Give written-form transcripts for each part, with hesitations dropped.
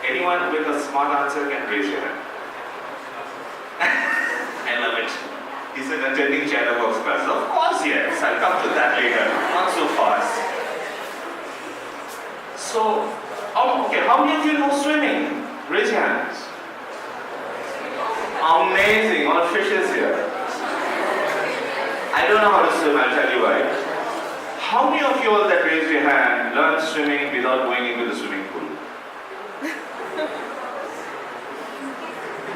Anyone with a smart answer can raise your hand. I love it. He said attending Chatterbox class. Of course, yes. I'll come to that later. Not so fast. So, okay, how many of you know swimming? Raise your hands. Amazing, all fishes here. I don't know how to swim, I'll tell you why. How many of you all that raised your hand learned swimming without going into the swimming pool?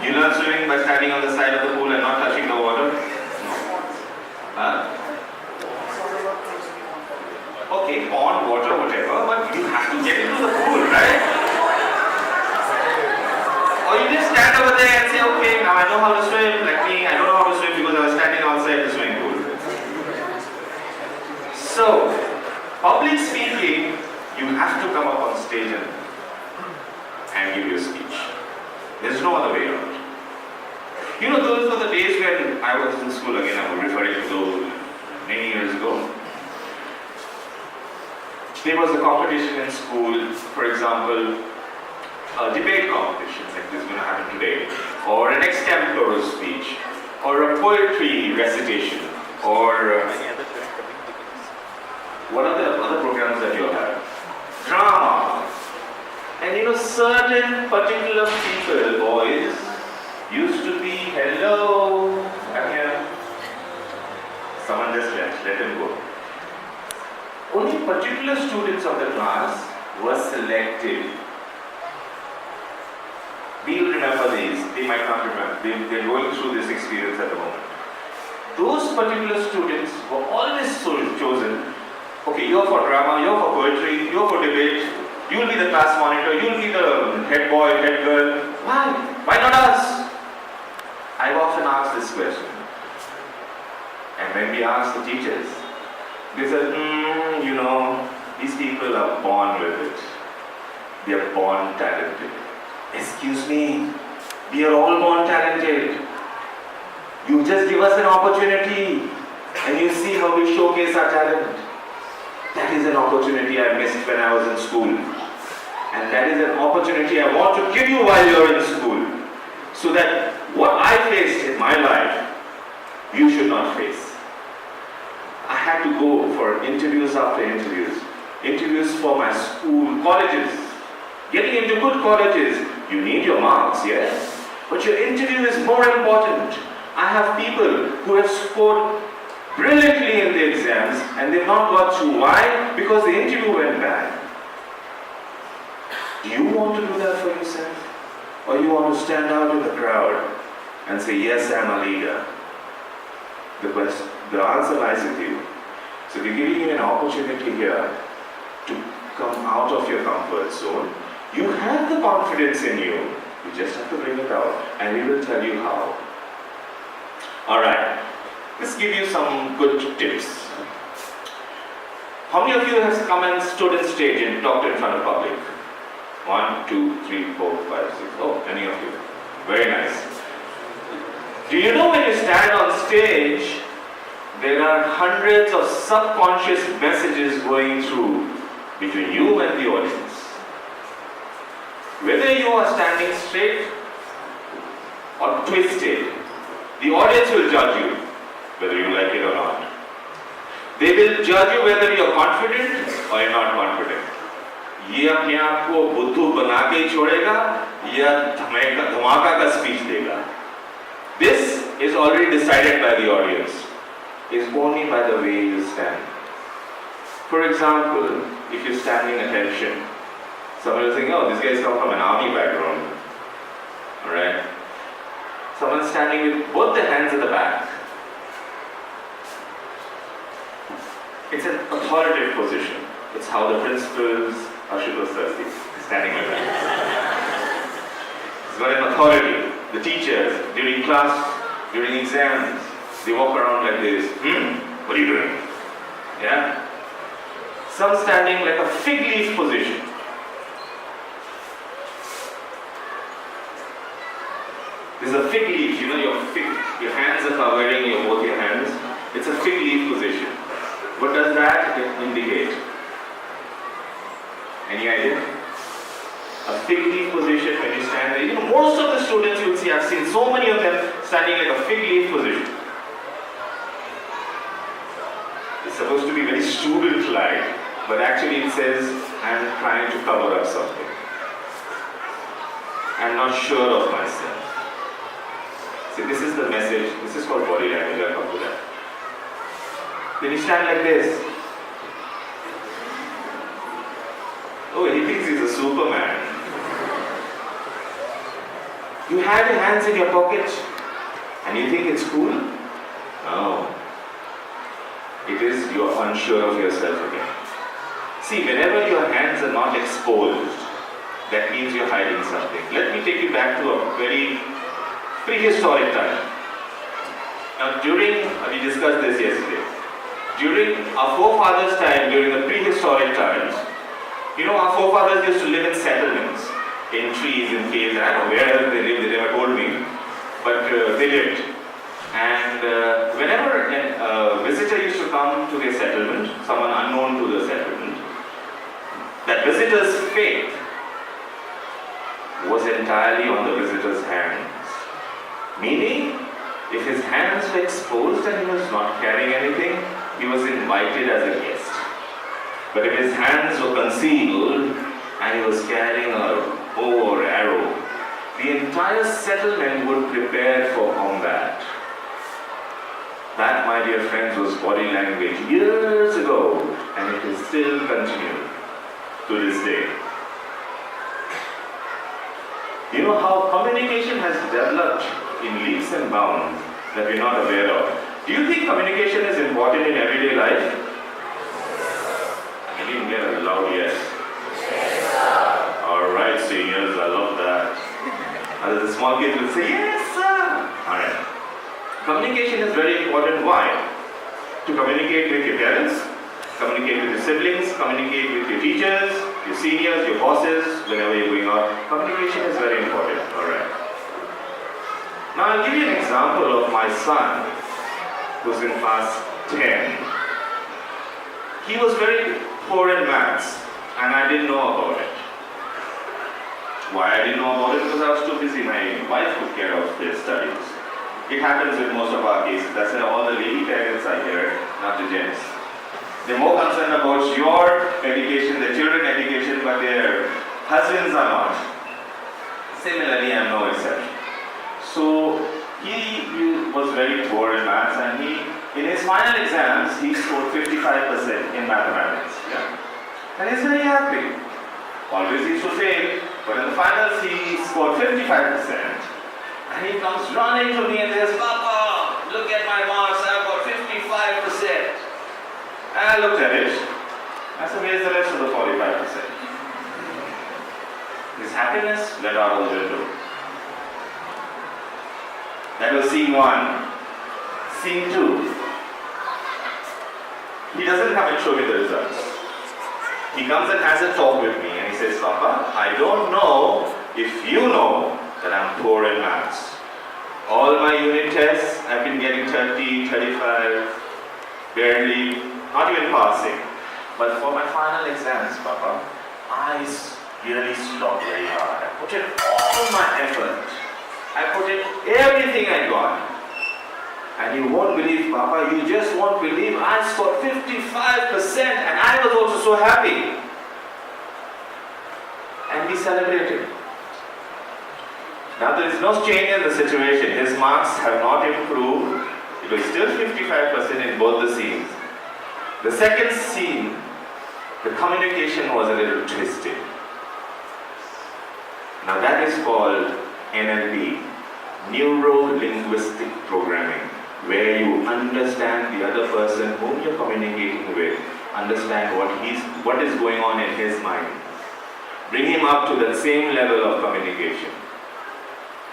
You learn swimming by standing on the side of the pool and not touching the water? No. Huh? Okay, pond, water, whatever, but you have to get into the pool, right? Or you just stand over there and say, okay, now I know how to swim, like me, I don't know how to swim because I was standing outside the swimming pool. So, public speaking, you have to come up on stage and give your speech. There's no other way around. You know, those were the days when I was in school, again I'm referring to those many years ago. There was a competition in school, for example, a debate competition like this is going to happen today, or an extempore speech, or a poetry recitation, or what are the other programs that you have? Drama. And you know, certain particular people, boys, used to be, hello, I'm here. Someone just left, let him go. Only particular students of the class were selected. We'll remember these, they might not remember, they're going through this experience at the moment. Those particular students were always chosen. Okay, you're for drama, you're for poetry, you're for debate, you'll be the class monitor, you'll be the head boy, head girl. Why? Why not us? I've often asked this question. And when we ask the teachers, they said, you know, these people are born with it. They are born talented. Excuse me, we are all born talented. You just give us an opportunity and you see how we showcase our talent. That is an opportunity I missed when I was in school. And that is an opportunity I want to give you while you're in school. So that what I faced in my life, you should not face. I had to go for interviews after interviews. Interviews for my school, colleges. Getting into good colleges, you need your marks, yes. But your interview is more important. I have people who have scored brilliantly in the exams and they've not got through. Why? Because the interview went bad. Do you want to do that for yourself? Or you want to stand out in the crowd and say, yes, I'm a leader? The answer lies with you. So we're giving you an opportunity here to come out of your comfort zone. You have the confidence in you. You just have to bring it out and we will tell you how. Alright. Let's give you some good tips. How many of you have come and stood on stage and talked in front of public? 1, 2, 3, 4, 5, 6. Oh, many of you. Very nice. Do you know when you stand on stage, there are hundreds of subconscious messages going through between you and the audience. Whether you are standing straight or twisted, the audience will judge you, whether you like it or not. They will judge you whether you are confident or you're not confident. ये अपने आप को बुद्धू बना के ही छोड़ेगा या धमाका का स्पीच देगा. This is already decided by the audience. It's only by the way you stand. For example, if you're standing attention, someone will think, oh, this guy's come from an army background. Alright? Someone standing with both the hands at the back. It's an authoritative position. It's how the principals is standing like that. It's got an authority. The teachers, during class, during exams, they walk around like this. What are you doing? Yeah? Some standing like a fig leaf position. This is a fig leaf, you know, your hands are covering both your hands. It's a fig leaf position. What does that indicate? Any idea? A fig leaf position when you stand there. Most of the students you will see, I've seen so many of them standing like a fig leaf position. It's supposed to be very student-like, but actually it says, I'm trying to cover up something. I'm not sure of myself. See, this is the message. This is called body language. I'll come to that. Then you stand like this. Oh, he thinks he's a Superman. You have your hands in your pocket and you think it's cool? No. It is you're unsure of yourself again. See, whenever your hands are not exposed, that means you're hiding something. Let me take you back to a very prehistoric time. Now, we discussed this yesterday. During our forefathers' time, during the prehistoric times, our forefathers used to live in settlements, in trees, in caves. I don't know where they lived, they never told me, but they lived. And whenever a visitor used to come to their settlement, someone unknown to the settlement, that visitor's faith was entirely on the visitor's hands. Meaning, if his hands were exposed and he was not carrying anything, he was invited as a guest. But if his hands were concealed and he was carrying a bow or arrow, the entire settlement would prepare for combat. That, my dear friends, was body language years ago, and it is still continued to this day. You know how communication has developed in leaps and bounds that we're not aware of. Do you think communication is important in everyday life? I didn't get a loud yes. Alright, seniors, I love that. And the small kids will say, yes, sir. Alright. Communication is very important. Why? To communicate with your parents, communicate with your siblings, communicate with your teachers, your seniors, your bosses, whenever you're going out. Communication is very important. Alright. Now I'll give you an example of my son who's in class 10. He was very poor in maths and I didn't know about it. Why I didn't know about it? Because I was too busy. My wife took care of his studies. It happens with most of our cases. That's why all the lady parents are here, not the gents. They're more concerned about your education, their children's education, but their husbands are not. Similarly, I'm no exception. So he was very poor in maths, and in his final exams, he scored 55% in mathematics. Yeah? And he's very happy. Always he used to fail, but in the finals he scored 55%. And he comes running to me and says, Papa, look at my marks, I've got 55%. And I looked at it. I said, where's the rest of the 45%? His happiness went out of the window. That was scene 1. Scene 2. He doesn't come and show me the results. He comes and has a talk with me and he says, Papa, I don't know if you know that I'm poor in maths. All my unit tests, I've been getting 30, 35, barely, not even passing. But for my final exams, Papa, I really slogged very hard. I put in all my effort. I put in everything I got. And you won't believe, Papa, you just won't believe, I scored 55% and I was also so happy. And we celebrated. Now there is no change in the situation. His marks have not improved. It was still 55% in both the scenes. The second scene, the communication was a little twisted. Now that is called NLP, Neuro-Linguistic Programming, where you understand the other person whom you're communicating with, understand what is going on in his mind. Bring him up to the same level of communication.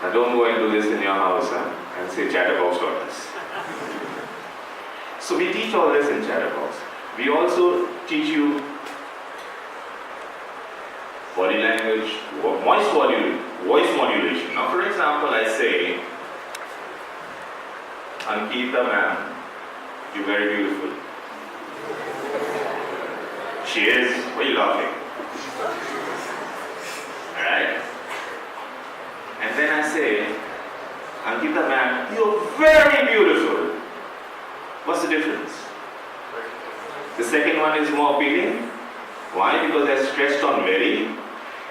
Now don't go and do this in your house and say Chatterbox taught us. So we teach all this in Chatterbox. We also teach you body language, voice modulation. Now for example, I say, Ankita ma'am, you're very beautiful. She is. Why are you laughing? Alright? And then I say, Ankita ma'am, you're very beautiful. What's the difference? The second one is more appealing. Why? Because I stressed on very.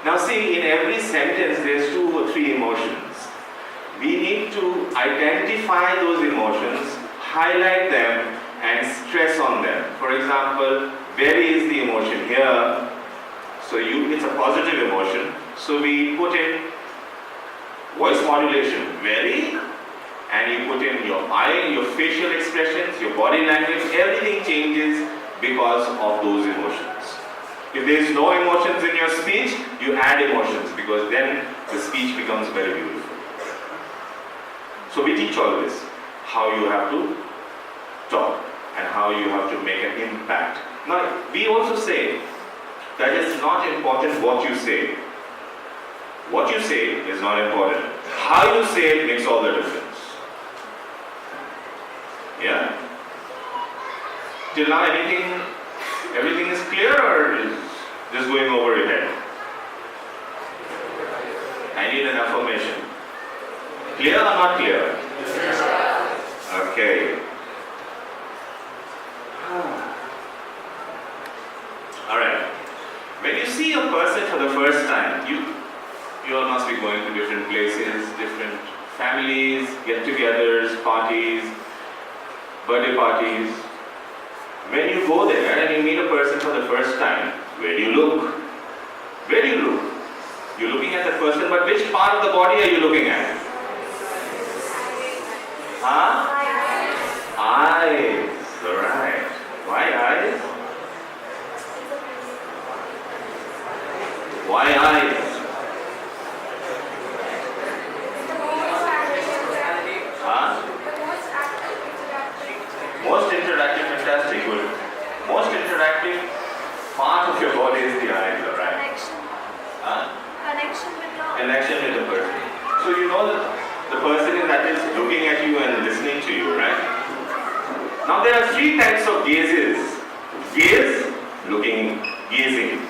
Now see, in every sentence there's 2 or 3 emotions. We need to identify those emotions, highlight them, and stress on them. For example, very is the emotion here. So it's a positive emotion. So we put in voice modulation, very, and you put in your eye, your facial expressions, your body language, everything changes because of those emotions. If there is no emotions in your speech, you add emotions because then the speech becomes very beautiful. So we teach all this, how you have to talk and how you have to make an impact. Now, we also say that it's not important what you say. What you say is not important. How you say it makes all the difference. Yeah? Till now, everything is clear or is just going over your head? I need an affirmation. Clear or not clear? Okay. Alright. When you see a person for the first time, you all must be going to different places, different families, get-togethers, parties, birthday parties. When you go there and you meet a person for the first time, where do you look? Where do you look? You're looking at that person, but which part of the body are you looking at? Huh? Eyes. Alright. Why eyes? Why eyes? Huh? Most interactive, fantastic, good. Most interactive part of your body is the eyes, alright? Connection. Huh? Connection with The person. So you know that the person that is looking at you and listening to you, right? Now there are 3 types of gazes. Gaze, looking, gazing.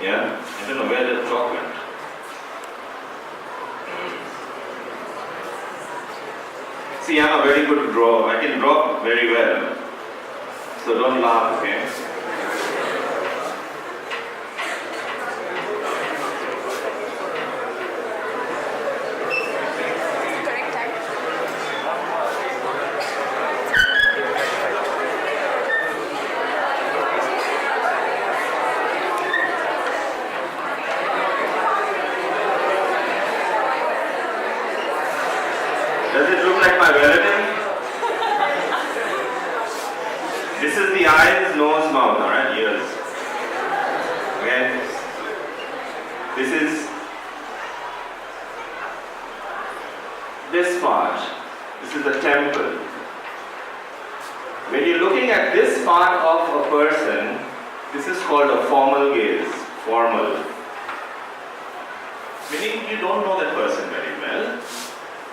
Yeah? I don't know where the clock went. See, I'm a very good drawer. I can draw very well. So don't laugh, okay? correct time. Does it look like my relative? This is the eyes, nose, mouth, alright? Ears. Okay? This is this part. This is the temple. When you're looking at this part of a person, this is called a formal gaze. Formal. Meaning you don't know that person very well.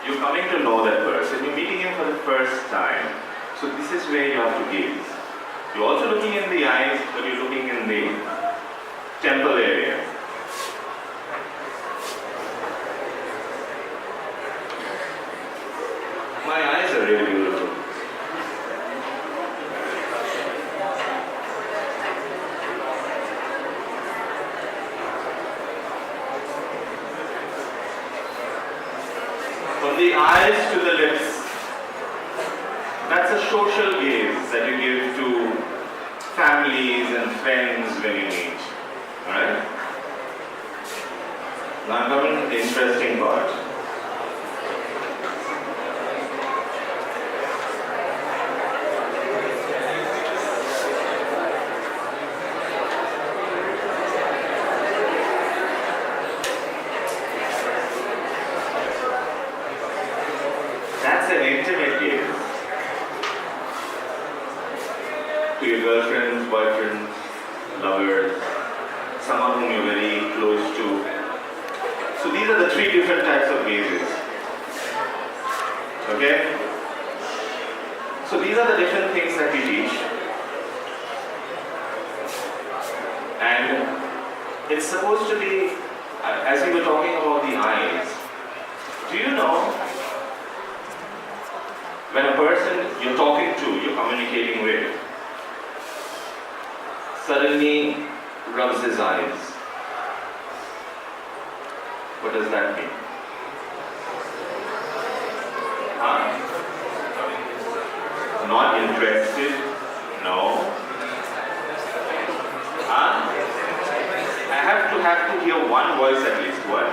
You're coming to know that person. You're meeting him for the first time. So this is where you have to gaze. You're also looking in the eyes, but you're looking in the temple area. My eyes are really beautiful. From the eyes to the lips. That's a social gaze that you give to families and friends when you meet. Alright? Now I'm coming to the interesting part. That's an intimate gaze. To your girlfriends, boyfriends, lovers, someone whom you're very close to. So these are the 3 different types of gazes. Okay? So these are the different things that we teach. And it's supposed to be As we were talking about the eyes, do you know when a person you're talking to, you're communicating with, suddenly rubs his eyes? What does that mean? Huh? Not interested? No. Huh? I have to hear one voice at least. What?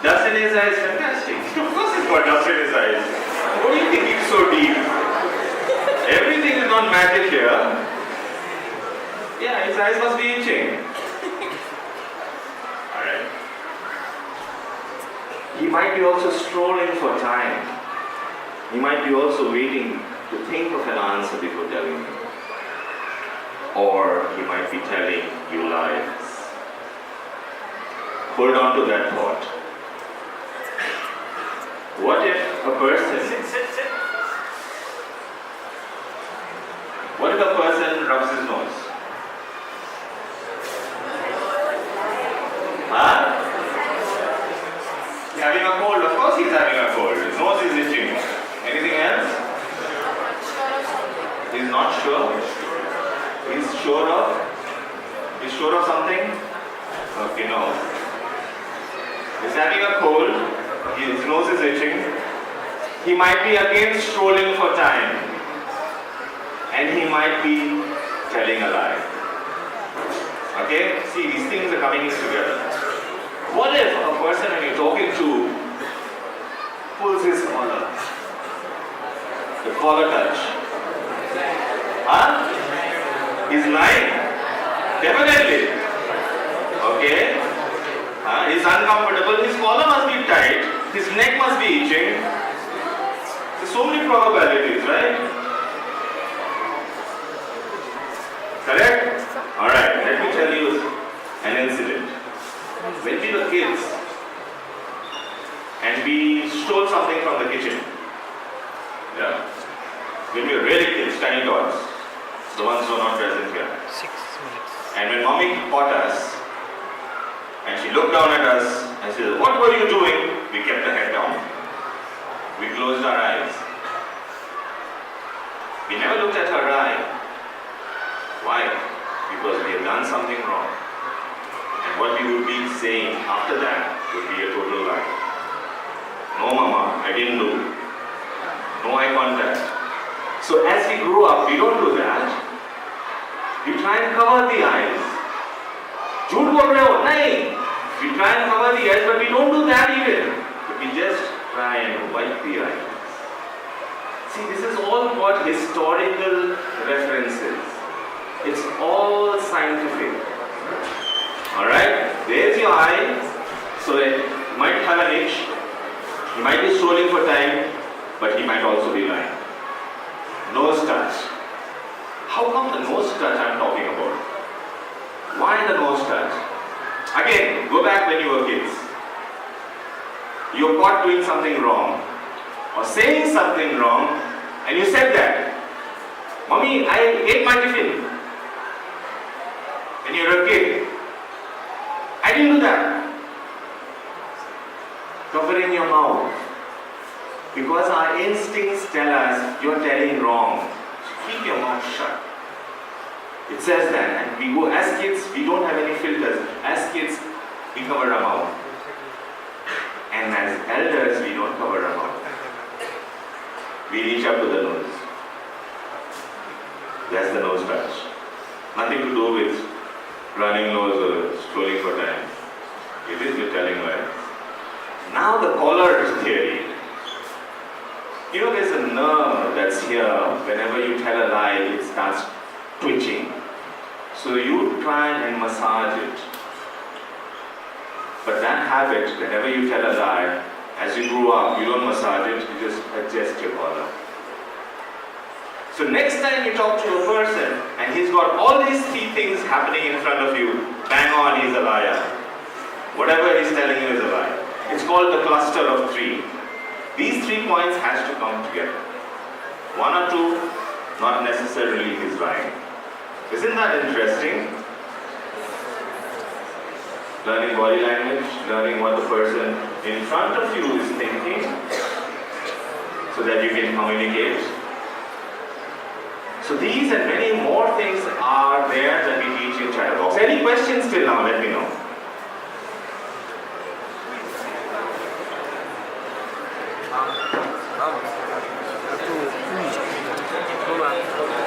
Dust in his eyes? Fantastic. Of course he's got dust in his eyes. What do you think he's so deep? Everything is not magic here. Yeah, his eyes must be itching. Alright. He might be also strolling for time. He might be also waiting to think of an answer before telling you. Or he might be telling you lies. Hold on to that thought. What if a person... What if a person rubs his nose? Huh? He's having a cold. Of course he's having a cold. His nose is itching. Anything else? He's not sure. He's sure of? He's sure of something? Okay, no. He's having a cold. His nose is itching. He might be again strolling for time. And he might be telling a lie. Okay? See, these things are coming in together. What if a person when you're talking to pulls his collar? The collar touch. Huh? He's lying. Definitely. Okay? He's uncomfortable. His collar must be tight. His neck must be itching. There's so many probabilities, right? Correct? Alright, let me tell you an incident. When we were kids and we stole something from the kitchen. Yeah? When we were really kids, tiny tots. The ones who are not present here. 6 minutes. And when mommy caught us, and she looked down at us and said, "What were you doing?" We kept the head down. We closed our eyes. We never looked at her eye. Why? Because we had done something wrong. And what we would be saying after that would be a total lie. No, mama, I didn't do. No eye contact. So as we grow up, we don't do that. We try and cover the eyes. झूठ बोल रहे हो? नहीं. We try and cover the eyes, but we don't do that even. But we just try and wipe the eyes. See, this is all got historical references. It's all scientific. Alright? There's your eye. So that you might have an itch. He might be strolling for time, but he might also be lying. Nose touch. How come the nose touch I'm talking about? Why the nose touch? Again, go back when you were kids. You're caught doing something wrong or saying something wrong and you said that. Mommy, I ate my tiffin. When you were a kid. I didn't do that. Covering your mouth. Because our instincts tell us you're telling wrong. So keep your mouth shut. It says that, and we go as kids, we don't have any filters. As kids, we cover our mouth. And as elders, we don't cover our mouth. We reach up to the nose. That's the nose touch. Nothing to do with running nose or strolling for time. It is with telling lies. Now the collar theory. You know, there's a nerve that's here. Whenever you tell a lie, it starts twitching. So you try and massage it. But that habit, whenever you tell a lie, as you grow up, you don't massage it, you just adjust your collar. So next time you talk to a person and he's got all these three things happening in front of you, bang on, he's a liar. Whatever he's telling you is a lie. It's called the cluster of three. These 3 points has to come together. 1 or 2, not necessarily he's lying. Isn't that interesting? learning body language, learning what the person in front of you is thinking, so that you can communicate. So these and many more things are there that we teach in Chatterbox. Any questions till now? Let me know. Satu, 2,